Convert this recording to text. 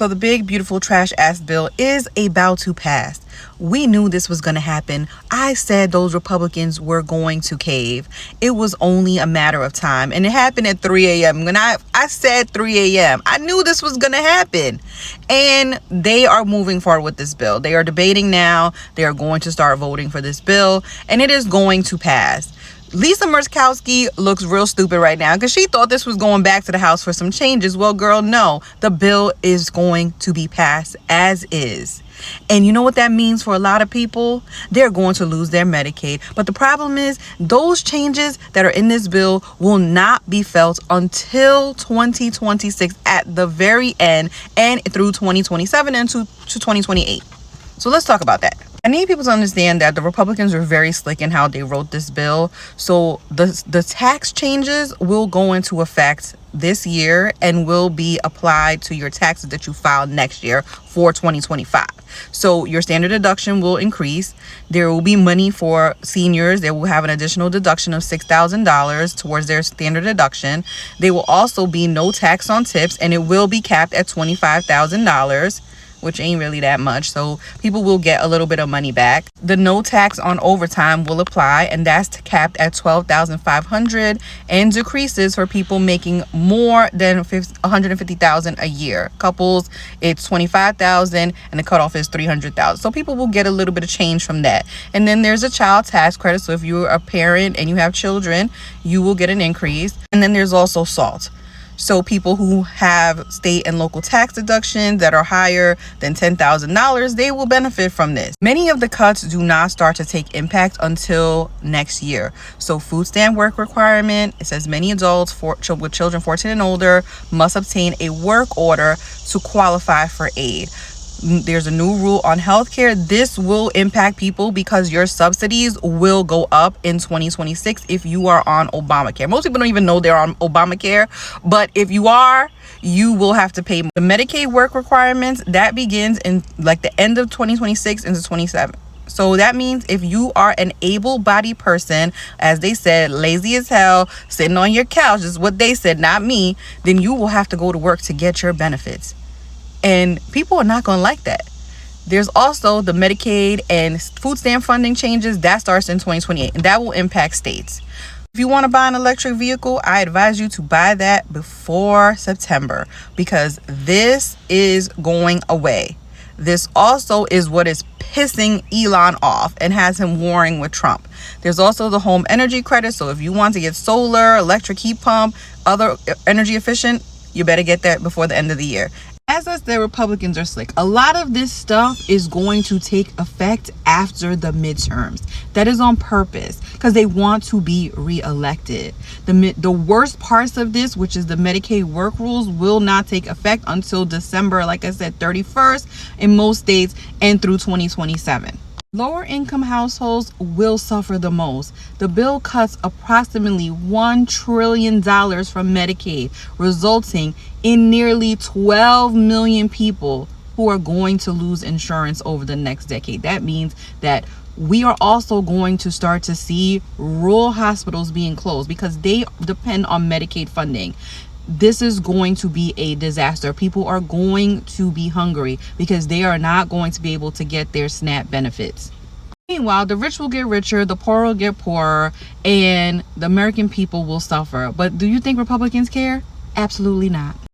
So the big, beautiful, trash-ass bill is about to pass. We knew this was going to happen. I said those Republicans were going to cave. It was only a matter of time. And it happened at 3 a.m. When I said 3 a.m., I knew this was going to happen. And they are moving forward with this bill. They are debating now. They are going to start voting for this bill. And it is going to pass. Lisa Murkowski looks real stupid right now because she thought this was going back to the House for some changes. Well, girl, no. The bill is going to be passed as is. And you know what that means for a lot of people? They're going to lose their Medicaid. But the problem is those changes that are in this bill will not be felt until 2026 at the very end and through 2027 and to 2028. So let's talk about that. I need people to understand that the Republicans are very slick in how they wrote this bill. So the tax changes will go into effect this year and will be applied to your taxes that you file next year for 2025. So your standard deduction will increase. There will be money for seniors. They will have an additional deduction of $6,000 towards their standard deduction. There will also be no tax on tips, and it will be capped at $25,000. Which ain't really that much, so people will get a little bit of money back. The no tax on overtime will apply, and that's capped at $12,500 and decreases for people making more than $150,000 a year. Couples, it's $25,000 and the cutoff is $300,000. So people will get a little bit of change from that. And then there's a child tax credit, so if you're a parent and you have children, you will get an increase. And then there's also SALT. So people who have state and local tax deductions that are higher than $10,000, they will benefit from this. Many of the cuts do not start to take impact until next year. So food stamp work requirement, it says many adults with children 14 and older must obtain a work order to qualify for aid. There's a new rule on healthcare. This will impact people because your subsidies will go up in 2026 if you are on Obamacare. Most people don't even know they're on Obamacare, but if you are, you will have to pay. The Medicaid work requirements, that begins in like the end of 2026 into 27. So that means if you are an able-bodied person, as they said, lazy as hell, sitting on your couch, is what they said, not me, then you will have to go to work to get your benefits. And people are not going to like that. There's also the Medicaid and food stamp funding changes that starts in 2028, and that will impact states. If you want to buy an electric vehicle, I advise you to buy that before September because this is going away. This also is what is pissing Elon off and has him warring with Trump. There's also the home energy credit. So if you want to get solar, electric heat pump, other energy efficient, you better get that before the end of the year. As us, the Republicans are slick. A lot of this stuff is going to take effect after the midterms. That is on purpose because they want to be reelected. The worst parts of this, which is the Medicaid work rules, will not take effect until December, like I said, 31st in most states and through 2027. Lower income households will suffer the most. The bill cuts approximately $1 trillion from Medicaid, resulting in nearly 12 million people who are going to lose insurance over the next decade. That means that we are also going to start to see rural hospitals being closed because they depend on Medicaid funding. This is going to be a disaster. People are going to be hungry because they are not going to be able to get their SNAP benefits. Meanwhile, the rich will get richer, the poor will get poorer, and the American people will suffer. But do you think Republicans care? Absolutely not.